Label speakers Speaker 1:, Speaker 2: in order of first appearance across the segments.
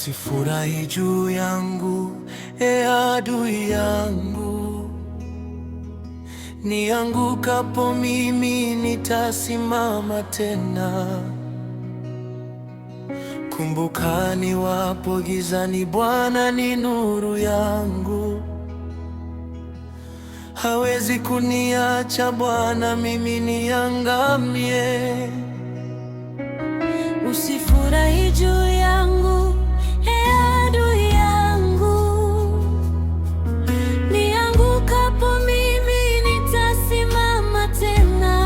Speaker 1: Usifurahi juu yangu, adui yangu. Niangukapo mimi nitasimama tena. Kumbuka niwapo gizani, Bwana ni nuru yangu. Hawezi kuniacha Bwana mimi niangamie.
Speaker 2: Usifurahi juu yangu, adui yangu. Niangukapo mimi nitasimama tena.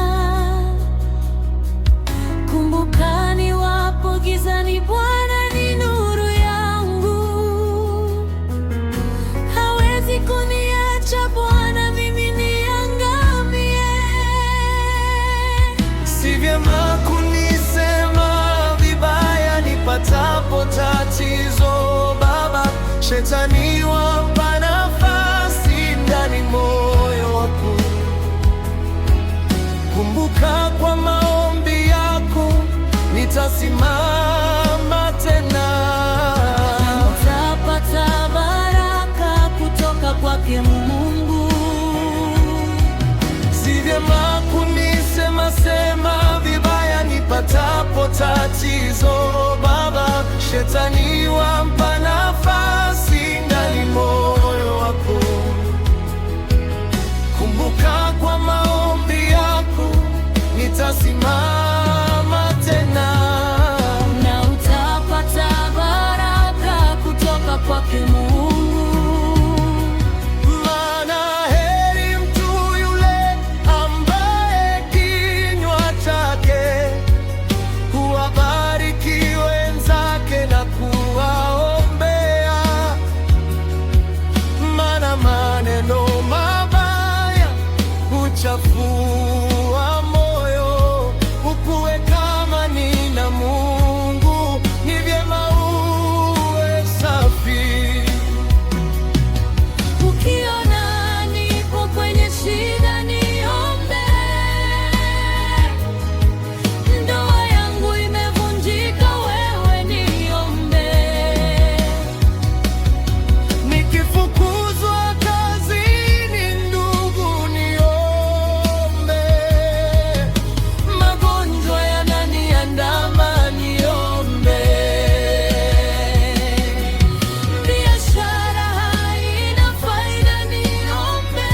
Speaker 2: Kumbuka niwapo gizani, Bwana ni nuru yangu. Hawezi kuniacha Bwana mimi niangamie.
Speaker 1: Si vyema patapo tatizo, Baba, Shetani wapa nafasi ndani moyo wako. Kumbuka kwa maombi yako nitasimama tena.
Speaker 2: Utapata baraka kutoka kwake Mungu.
Speaker 1: Si vyema kunisema vibaya nipatapo tatizo, Baba, Shetani wampa nafasi ndani moyo wako. Kumbuka kwa maombi yako nitasimama tena.
Speaker 2: Na utapata baraka kutoka kwake Mungu.
Speaker 1: Chafua moyo, ukuwe kama nina Mungu, ni vyema uwe safi.
Speaker 2: Ukiona nipo kwenye shida niombe. Ndoa yangu imevunjika, wewe niombe.
Speaker 1: Nikifukuzwa kazini, ndugu niombe. Magonjwa yananiandama, niombe.
Speaker 2: Biashara haina faida, niombe.